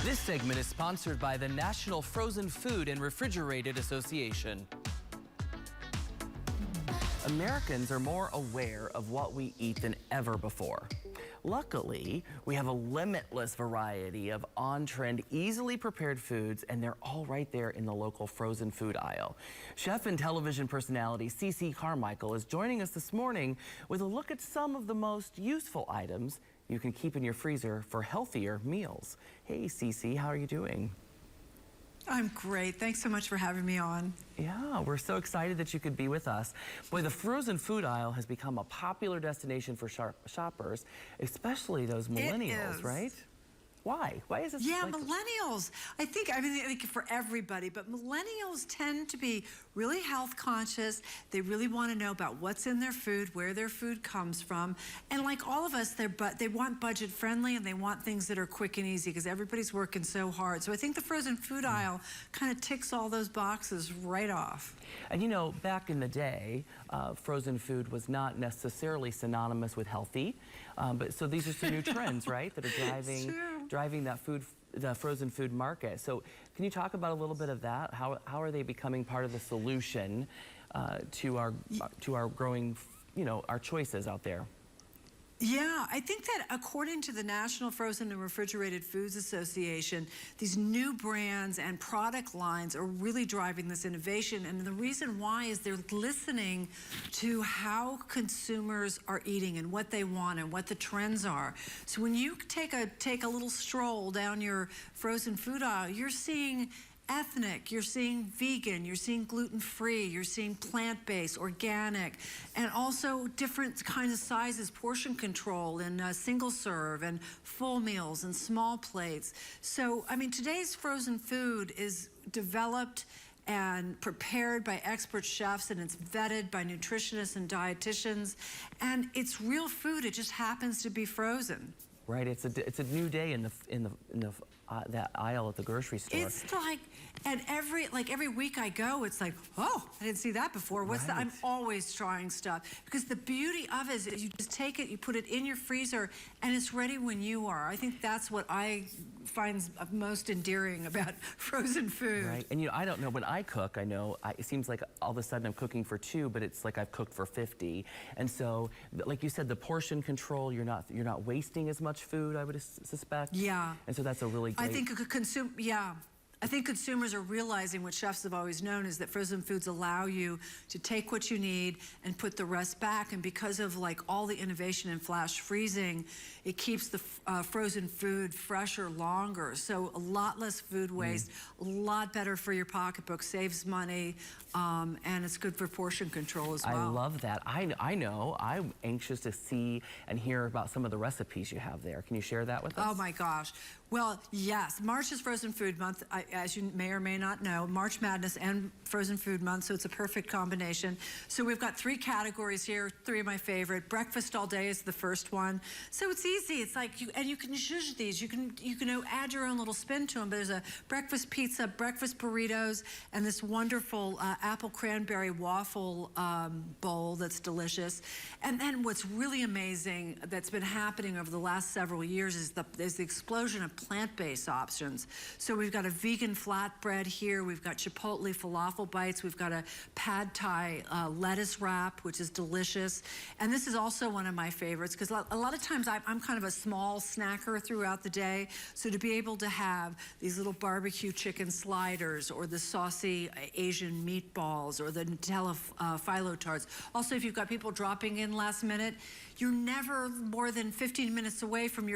This segment is sponsored by the National Frozen Food and Refrigerated Association. Americans are more aware of what we eat than ever before. Luckily, we have a limitless variety of on-trend, easily prepared foods, and they're all right there in the local frozen food aisle. Chef and television personality CeCe Carmichael is joining us this morning with a look at some of the most useful items you can keep in your freezer for healthier meals. Hey, CeCe, how are you doing? I'm great. Thanks so much for having me on. Yeah, we're so excited that you could be with us. Boy, the frozen food aisle has become a popular destination for shoppers, especially those millennials, right? Why? Why is this? Yeah, millennials. I think for everybody, but millennials tend to be really health conscious. They really want to know about what's in their food, where their food comes from. And like all of us, they want budget friendly and they want things that are quick and easy because everybody's working so hard. So I think the frozen food aisle kind of ticks all those boxes right off. And you know, back in the day, frozen food was not necessarily synonymous with healthy. But so these are some new trends, right, that are driving that the frozen food market. So can you talk about a little bit of that? How are they becoming part of the solution to our growing, our choices out there? Yeah, I think that according to the National Frozen and Refrigerated Foods Association, these new brands and product lines are really driving this innovation. And the reason why is they're listening to how consumers are eating and what they want and what the trends are. So when you take a little stroll down your frozen food aisle, you're seeing ethnic, you're seeing vegan, you're seeing gluten-free, you're seeing plant-based, organic, and also different kinds of sizes, portion control, and single serve, and full meals, and small plates. So, I mean, today's frozen food is developed and prepared by expert chefs, and it's vetted by nutritionists and dietitians, and it's real food. It just happens to be frozen. Right, it's a new day in that aisle at the grocery store. It's like, and every week I go, it's like, oh, I didn't see that before. What's that? I'm always trying stuff because the beauty of it is you just take it, you put it in your freezer, and it's ready when you are. I think that's what I find most endearing about frozen food. Right, and I don't know, when I cook, it seems like all of a sudden I'm cooking for 2, but it's like I've cooked for 50. And so, like you said, the portion control, you're not wasting as much food, I would suspect. Yeah. And so that's a really great... I think consumers are realizing what chefs have always known is that frozen foods allow you to take what you need and put the rest back. And because of all the innovation in flash freezing, it keeps the frozen food fresher longer. So a lot less food waste, a lot better for your pocketbook, saves money, and it's good for portion control as well. I love that. I know. I'm anxious to see and hear about some of the recipes you have there. Can you share that with us? Oh my gosh. Well, yes, March is Frozen Food Month, as you may or may not know, March Madness and Frozen Food Month, so it's a perfect combination. So we've got 3 categories here, 3 of my favorite. Breakfast all day is the first one. So it's easy, it's like, you can zhuzh these, you can add your own little spin to them, but there's a breakfast pizza, breakfast burritos, and this wonderful apple cranberry waffle bowl that's delicious. And then what's really amazing that's been happening over the last several years is the explosion of plant-based options. So we've got a vegan flatbread here, we've got Chipotle falafel bites, we've got a pad thai lettuce wrap, which is delicious. And this is also one of my favorites because a lot of times I'm kind of a small snacker throughout the day. So to be able to have these little barbecue chicken sliders or the saucy Asian meatballs or the Nutella phyllo tarts. Also, if you've got people dropping in last minute, you're never more than 15 minutes away from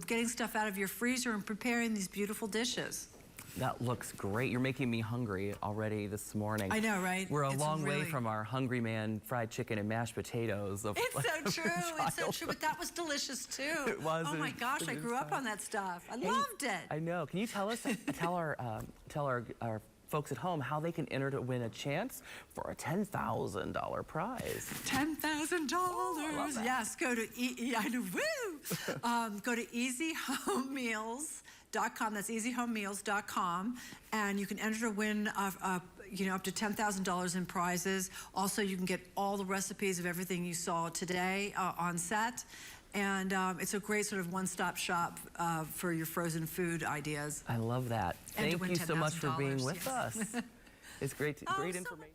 getting stuff out of your freezer and preparing these beautiful dishes. That looks great. You're making me hungry already this morning. I know, right? We're a long way from our Hungry Man fried chicken and mashed potatoes. It's so true. It's so true. But that was delicious too. It was. Oh my gosh, I grew up on that stuff. I loved it. I know. Can you tell our folks at home how they can enter to win a chance for a $10,000 prize? $10,000. Oh, yes. Go to go to easyhomemeals.com. That's easyhomemeals.com, and you can enter to win up to $10,000 in prizes. Also, you can get all the recipes of everything you saw today on set. And it's a great sort of one-stop shop for your frozen food ideas. I love that. And to Thank win you so much for being $10,000, with yes. us. It's great, Oh, great so information.